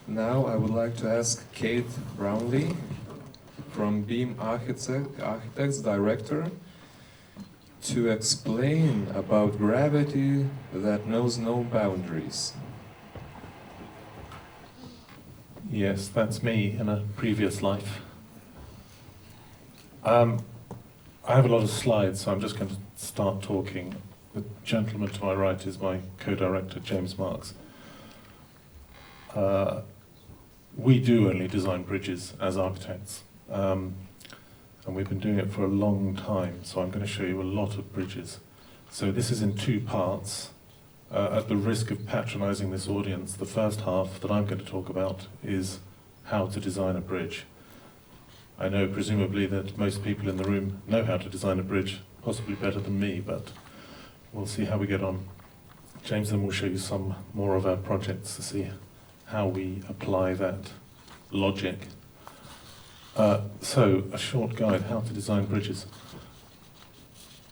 Now I would like to ask Kate Brownlie from Beam Architects Director to explain about gravity that knows no boundaries. Yes, that's me in a previous life. I have a lot of slides, so I'm just going to start talking. The gentleman to my right is my co-director, James Marks. We do only design bridges as architects, and we've been doing it for a long time, so I'm going to show you a lot of bridges. So this is in two parts. At the risk of patronizing this audience, the first half that I'm going to talk about is how to design a bridge. I know presumably that most people in the room know how to design a bridge, possibly better than me, but we'll see how we get on. James then will show you some more of our projects to see how we apply that logic. So, a short guide, how to design bridges.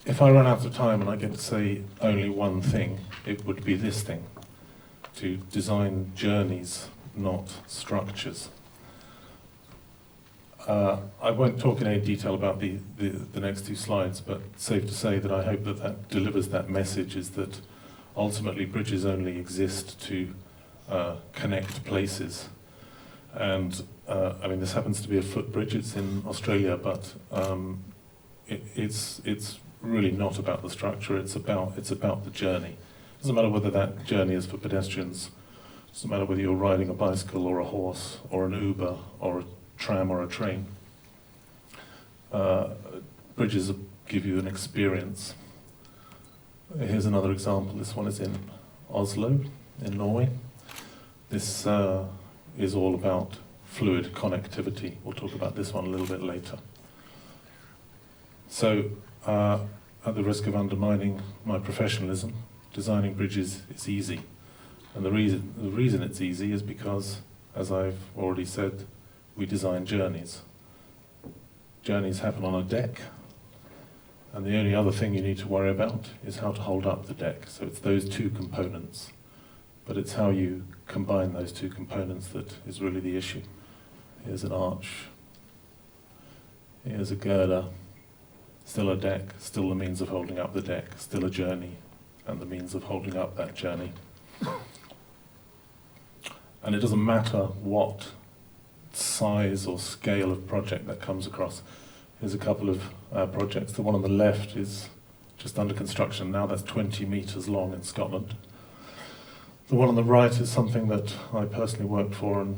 If I run out of time and I get to say only one thing, it would be this thing: to design journeys, not structures. I won't talk in any detail about the next two slides, but safe to say that I hope that that delivers that message, is that ultimately bridges only exist to connect places. And I mean, this happens to be a footbridge. It's in Australia, but it's really not about the structure. It's about the journey. It doesn't matter whether that journey is for pedestrians. It doesn't matter whether you're riding a bicycle or a horse or an Uber or a tram or a train. Bridges give you an experience. Here's another example. This one is in Oslo, in Norway. This is all about fluid connectivity. We'll talk about this one a little bit later. So, at the risk of undermining my professionalism, designing bridges is easy. And the reason it's easy is because, as I've already said, we design journeys. Journeys happen on a deck, and the only other thing you need to worry about is how to hold up the deck. So it's those two components, but it's how you combine those two components that is really the issue. Here's an arch, here's a girder, still a deck, still the means of holding up the deck, still a journey, and the means of holding up that journey. And it doesn't matter what size or scale of project that comes across. Here's a couple of projects. The one on the left is just under construction now. That's 20 meters long in Scotland. The one on the right is something that I personally worked for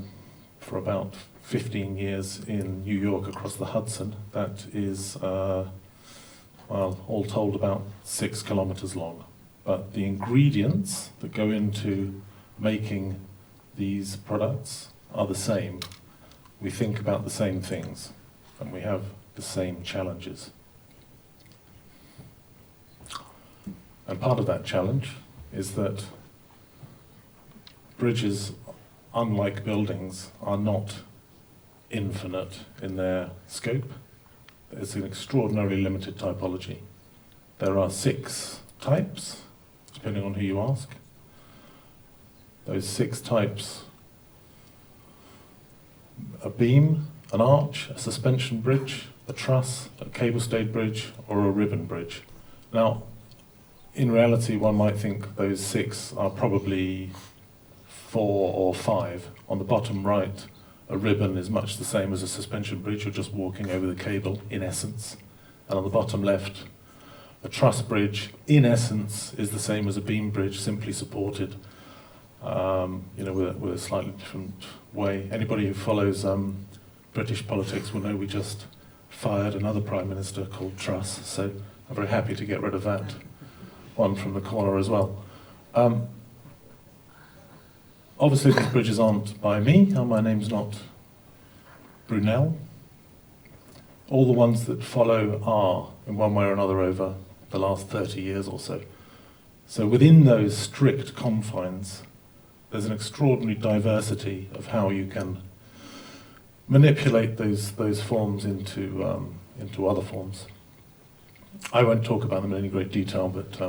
about 15 years in New York across the Hudson. That is, well, all told about 6 kilometers long. But the ingredients that go into making these products are the same. We think about the same things, and we have the same challenges. And part of that challenge is that bridges, unlike buildings, are not infinite in their scope. It's an extraordinarily limited typology. There are 6 types, depending on who you ask. Those 6 types: a beam, an arch, a suspension bridge, a truss, a cable-stayed bridge, or a ribbon bridge. Now, in reality, one might think those 6 are probably 4 or 5. On the bottom right, a ribbon is much the same as a suspension bridge. You're just walking over the cable, in essence. And on the bottom left, a truss bridge, in essence, is the same as a beam bridge, simply supported, with a slightly different way. Anybody who follows British politics will know we just fired another Prime Minister called Truss, so I'm very happy to get rid of that one from the corner as well. Obviously these bridges aren't by me, and my name's not Brunel. All the ones that follow are, in one way or another, over the last 30 years or so. So within those strict confines, there's an extraordinary diversity of how you can manipulate those forms into other forms. I won't talk about them in any great detail, but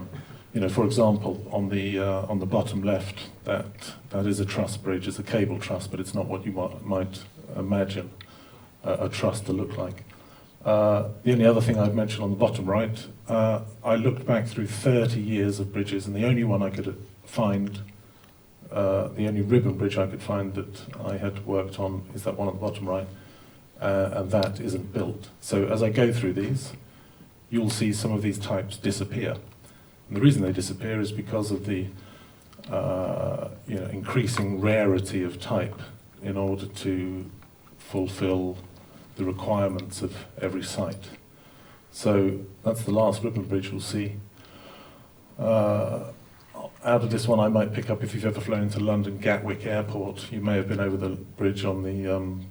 for example, on the bottom left, that is a truss bridge. It's a cable truss, but it's not what you might imagine a truss to look like. The only other thing I'd mention on the bottom right, I looked back through 30 years of bridges, and the only one I could find, the only ribbon bridge I could find that I had worked on is that one at the bottom right, and that isn't built. So as I go through these, you'll see some of these types disappear. And the reason they disappear is because of the increasing rarity of type in order to fulfill the requirements of every site. So that's the last ribbon bridge you'll see. Out of this one I might pick up, if you've ever flown into London Gatwick Airport, you may have been over the bridge on the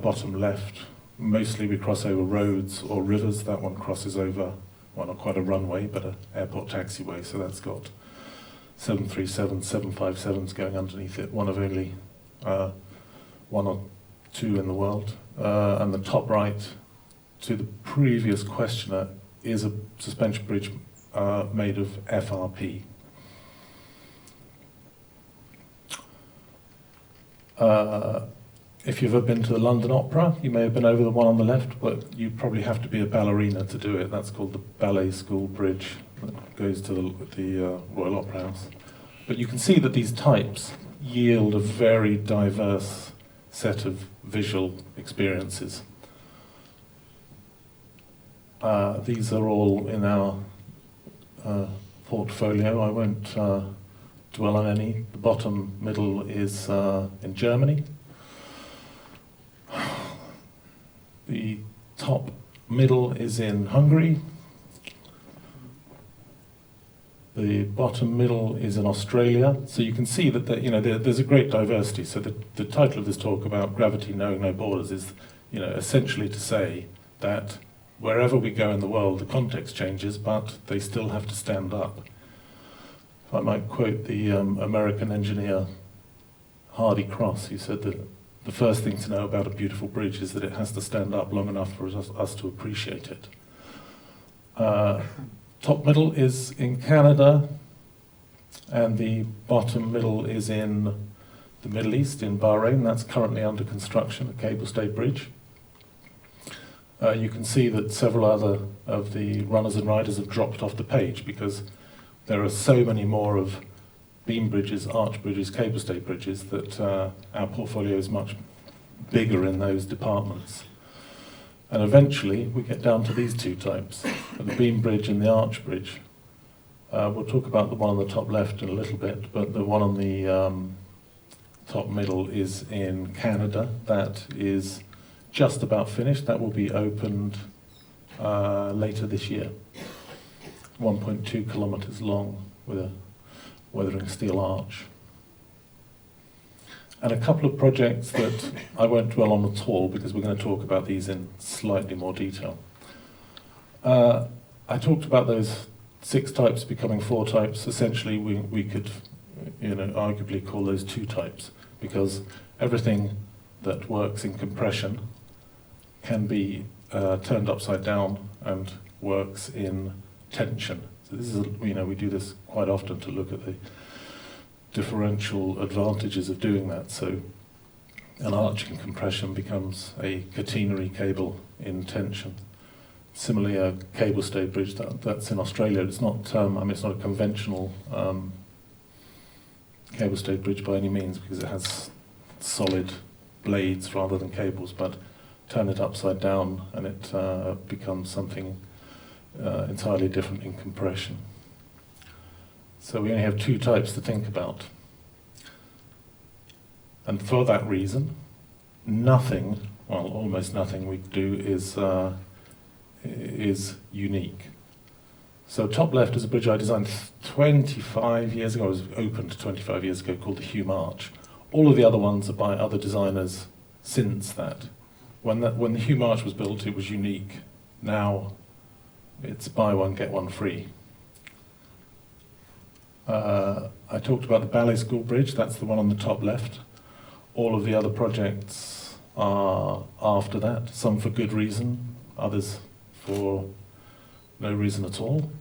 bottom left. Mostly we cross over roads or rivers. That one crosses over, well, not quite a runway, but an airport taxiway, so that's got 737s, 757s going underneath it, one of only one or two in the world. And the top right, to the previous questioner, is a suspension bridge made of FRP. If you've ever been to the London Opera, you may have been over the one on the left, but you probably have to be a ballerina to do it. That's called the Ballet School Bridge that goes to the Royal Opera House. But you can see that these types yield a very diverse set of visual experiences. These are all in our portfolio. I won't dwell on any. The bottom middle is in Germany. The top middle is in Hungary. The bottom middle is in Australia. So you can see that there's a great diversity. So the title of this talk about gravity knowing no borders is essentially to say that wherever we go in the world, the context changes, but they still have to stand up. If I might quote the American engineer Hardy Cross, who said that the first thing to know about a beautiful bridge is that it has to stand up long enough for us to appreciate it. Top middle is in Canada, and the bottom middle is in the Middle East, in Bahrain. That's currently under construction, a cable-stayed bridge. You can see that several other of the runners and riders have dropped off the page because there are so many more of beam bridges, arch bridges, cable-stayed bridges that our portfolio is much bigger in those departments. And eventually we get down to these two types, the beam bridge and the arch bridge. We'll talk about the one on the top left in a little bit, but the one on the top middle is in Canada. That is just about finished. That will be opened later this year. 1.2 kilometers long with a weathering steel arch. And a couple of projects that I won't dwell on at all because we're going to talk about these in slightly more detail. I talked about those 6 types becoming 4 types. Essentially, we could, arguably call those 2 types because everything that works in compression can be turned upside down and works in tension. So this is, we do this quite often to look at the differential advantages of doing that. So an arch in compression becomes a catenary cable in tension. Similarly, a cable-stayed bridge that's in Australia. It's not, it's not a conventional cable-stayed bridge by any means because it has solid blades rather than cables. But turn it upside down and it becomes something entirely different in compression. So we only have 2 types to think about. And for that reason, nothing, well, almost nothing we do is unique. So top left is a bridge I designed 25 years ago. It was opened 25 years ago, called the Hume Arch. All of the other ones are by other designers since that. When the Hume Arch was built, it was unique. Now it's buy one, get one free. I talked about the Ballet School Bridge. That's the one on the top left. All of the other projects are after that, some for good reason, others for no reason at all.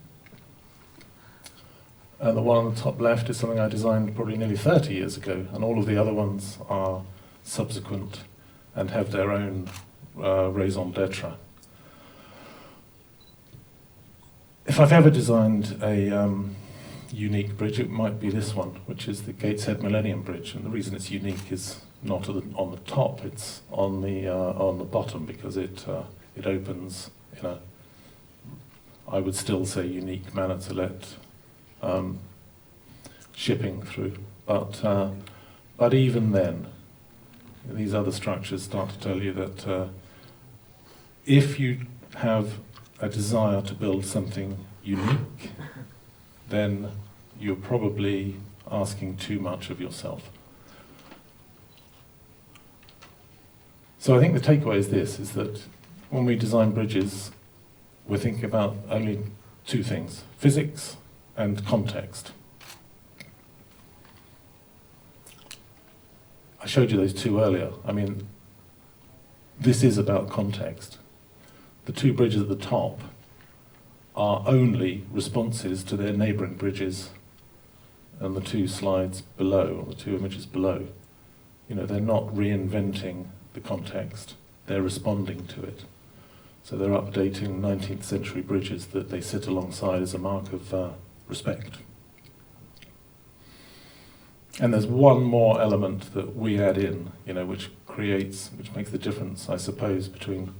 And the one on the top left is something I designed probably nearly 30 years ago, and all of the other ones are subsequent and have their own raison d'etre. If I've ever designed a unique bridge, it might be this one, which is the Gateshead Millennium Bridge. And the reason it's unique is not on the top; it's on the bottom, because it opens in a, I would still say, unique manner to let shipping through. But even then, these other structures start to tell you that if you have a desire to build something unique, then you're probably asking too much of yourself. So I think the takeaway is this, is that when we design bridges, we're thinking about only two things: physics and context. I showed you those two earlier. I mean, this is about context. The two bridges at the top are only responses to their neighbouring bridges, and the two slides below, or the two images below. You know, they're not reinventing the context, they're responding to it. So they're updating 19th century bridges that they sit alongside as a mark of respect. And there's one more element that we add in, you know, which makes the difference, I suppose, between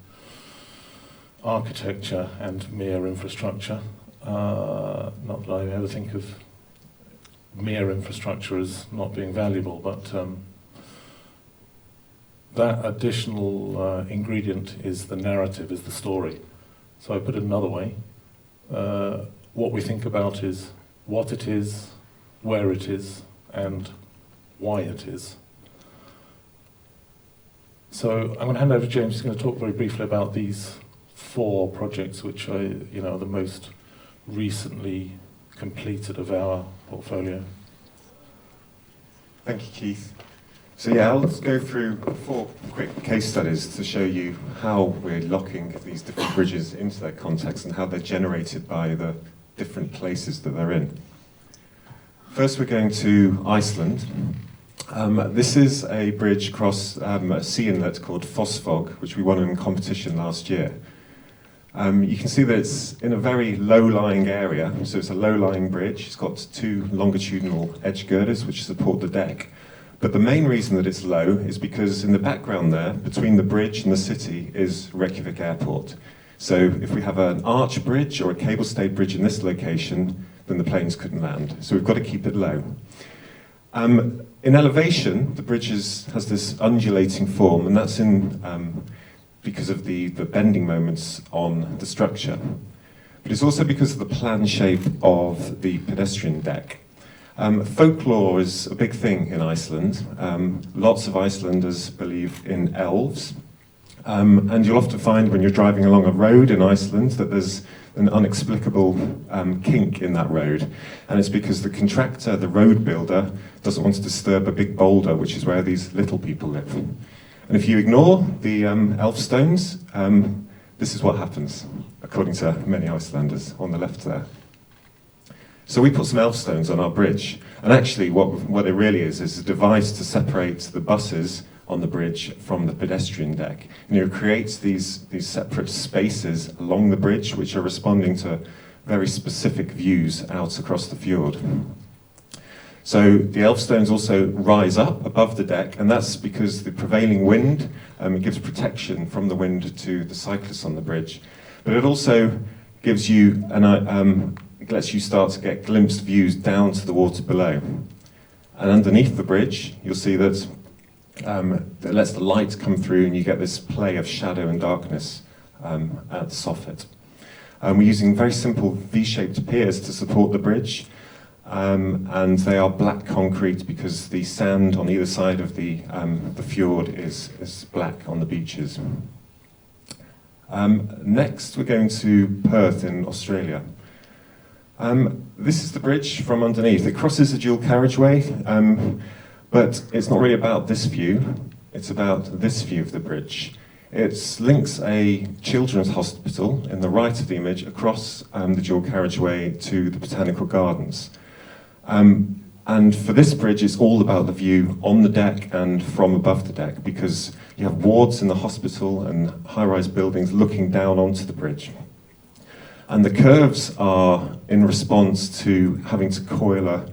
architecture and mere infrastructure. Not that I ever think of mere infrastructure as not being valuable, but that additional ingredient is the narrative, is the story. So I put it another way. What we think about is what it is, where it is, and why it is. So I'm going to hand over to James. He's going to talk very briefly about these 4 projects, which are the most recently completed of our portfolio. Thank you, Keith. So yeah, I'll go through 4 quick case studies to show you how we're locking these different bridges into their context and how they're generated by the different places that they're in. First, we're going to Iceland. This is a bridge across a sea inlet called Fossvog, which we won in a competition last year. You can see that it's in a very low-lying area, so it's a low-lying bridge. It's got 2 longitudinal edge girders which support the deck. But the main reason that it's low is because in the background there, between the bridge and the city, is Reykjavik Airport. So if we have an arch bridge or a cable-stayed bridge in this location, then the planes couldn't land. So we've got to keep it low. In elevation, the bridge has this undulating form, and that's because of the bending moments on the structure. But it's also because of the plan shape of the pedestrian deck. Folklore is a big thing in Iceland. Lots of Icelanders believe in elves. And you'll often find when you're driving along a road in Iceland that there's an inexplicable kink in that road. And it's because the contractor, the road builder, doesn't want to disturb a big boulder, which is where these little people live. And if you ignore the elf stones, this is what happens, according to many Icelanders on the left there. So we put some elf stones on our bridge, and actually what it really is a device to separate the buses on the bridge from the pedestrian deck. And it creates these separate spaces along the bridge which are responding to very specific views out across the fjord. So the elf stones also rise up above the deck, and that's because the prevailing wind, it gives protection from the wind to the cyclists on the bridge. But it also gives you it lets you start to get glimpsed views down to the water below. And underneath the bridge, you'll see that it lets the light come through, and you get this play of shadow and darkness at the soffit. We're using very simple V-shaped piers to support the bridge, and they are black concrete because the sand on either side of the fjord is black on the beaches. Next, we're going to Perth in Australia. This is the bridge from underneath. It crosses a dual carriageway, but it's not really about this view, it's about this view of the bridge. It links a children's hospital in the right of the image across the dual carriageway to the botanical gardens. And for this bridge, it's all about the view on the deck and from above the deck, because you have wards in the hospital and high-rise buildings looking down onto the bridge. And the curves are in response to having to coil a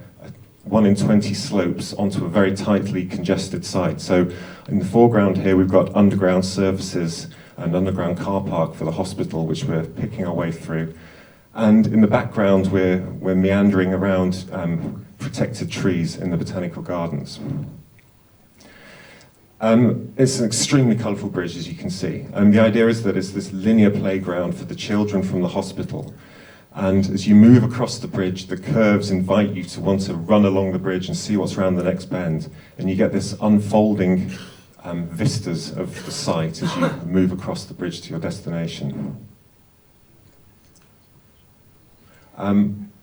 1 in 20 slopes onto a very tightly congested site. So in the foreground here, we've got underground services and underground car park for the hospital, which we're picking our way through. And in the background, we're meandering around protected trees in the botanical gardens. It's an extremely colourful bridge, as you can see. And the idea is that it's this linear playground for the children from the hospital. And as you move across the bridge, the curves invite you to want to run along the bridge and see what's around the next bend. And you get this unfolding vistas of the site as you move across the bridge to your destination.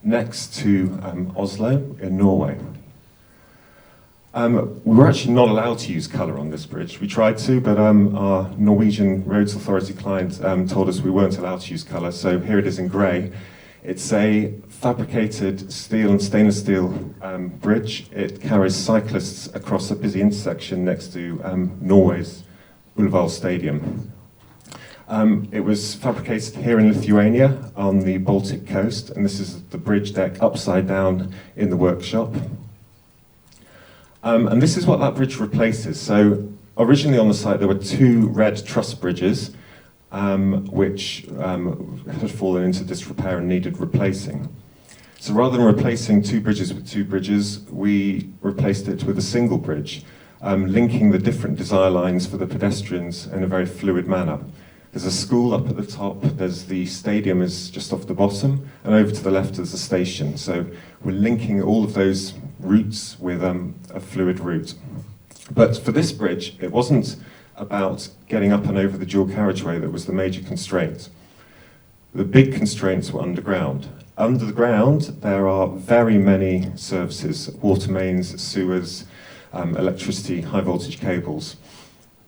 Next to Oslo in Norway. We were actually not allowed to use colour on this bridge. We tried to, but our Norwegian Roads Authority client told us we weren't allowed to use colour, so here it is in grey. It's a fabricated steel and stainless steel bridge. It carries cyclists across a busy intersection next to Norway's Ullevål Stadium. It was fabricated here in Lithuania on the Baltic coast, and this is the bridge deck upside down in the workshop. And this is what that bridge replaces. So originally on the site there were 2 red truss bridges which had fallen into disrepair and needed replacing. So rather than replacing 2 bridges with 2 bridges, we replaced it with a single bridge, linking the different desire lines for the pedestrians in a very fluid manner. There's a school up at the top, there's the stadium is just off the bottom, and over to the left is the station. So we're linking all of those routes with a fluid route. But for this bridge, it wasn't about getting up and over the dual carriageway that was the major constraint. The big constraints were underground. Under the ground, there are very many services, water mains, sewers, electricity, high voltage cables.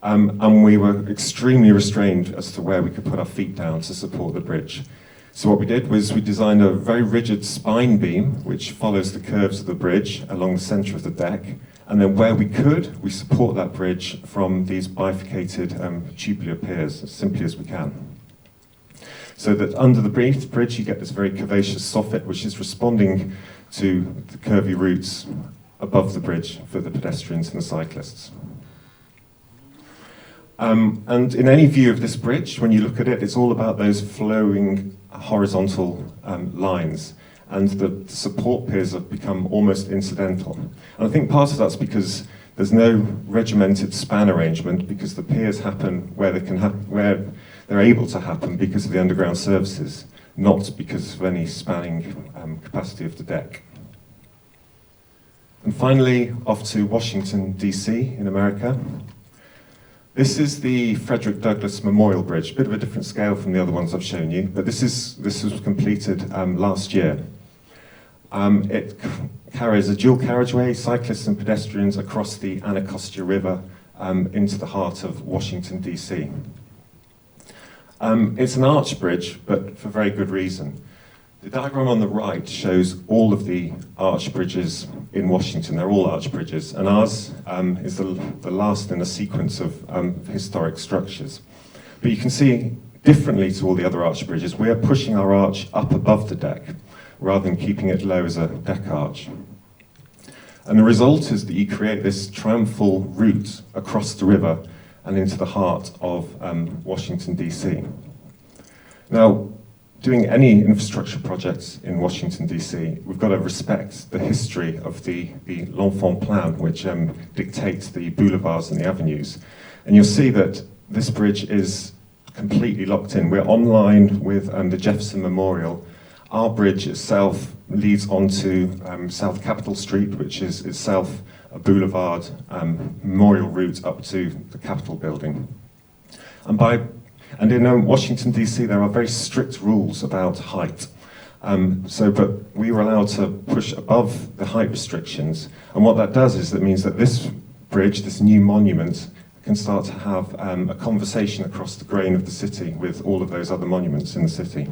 And we were extremely restrained as to where we could put our feet down to support the bridge. So what we did was we designed a very rigid spine beam, which follows the curves of the bridge along the centre of the deck. And then where we could, we support that bridge from these bifurcated tubular piers as simply as we can. So that under the bridge, you get this very curvaceous soffit, which is responding to the curvy routes above the bridge for the pedestrians and the cyclists. And in any view of this bridge, when you look at it, it's all about those flowing horizontal lines, and the support piers have become almost incidental. And I think part of that's because there's no regimented span arrangement, because the piers happen where they can where they're able to happen because of the underground services, not because of any spanning capacity of the deck. And finally, off to Washington, D.C. in America. This is the Frederick Douglass Memorial Bridge, a bit of a different scale from the other ones I've shown you, but this was completed last year. It carries a dual carriageway, cyclists and pedestrians across the Anacostia River into the heart of Washington, D.C. It's an arch bridge, but for very good reason. The diagram on the right shows all of the arch bridges in Washington. They're all arch bridges, and ours is the last in a sequence of historic structures. But you can see, differently to all the other arch bridges, we are pushing our arch up above the deck, rather than keeping it low as a deck arch. And the result is that you create this triumphal route across the river and into the heart of Washington, D.C. Now, doing any infrastructure projects in Washington, D.C., we've got to respect the history of the L'Enfant Plan, which dictates the boulevards and the avenues. And you'll see that this bridge is completely locked in. We're online with the Jefferson Memorial. Our bridge itself leads onto South Capitol Street, which is itself a boulevard memorial route up to the Capitol building. And in Washington, D.C., there are very strict rules about height. But we were allowed to push above the height restrictions. And what that does is that means that this bridge, this new monument, can start to have a conversation across the grain of the city with all of those other monuments in the city.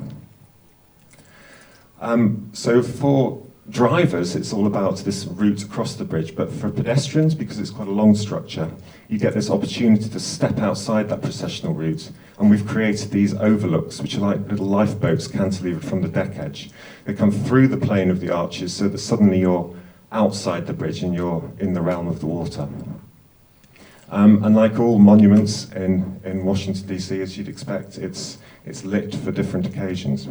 So for drivers, it's all about this route across the bridge, but for pedestrians, because it's quite a long structure, you get this opportunity to step outside that processional route, and we've created these overlooks, which are like little lifeboats cantilevered from the deck edge. They come through the plane of the arches so that suddenly you're outside the bridge and you're in the realm of the water. And like all monuments in Washington, D.C., as you'd expect, it's lit for different occasions.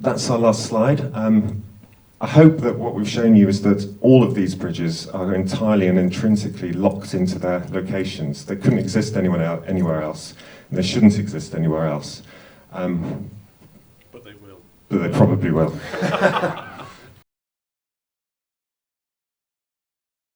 That's our last slide. I hope that what we've shown you is that all of these bridges are entirely and intrinsically locked into their locations. They couldn't exist anywhere else, and they shouldn't exist anywhere else. But they will. But they probably will.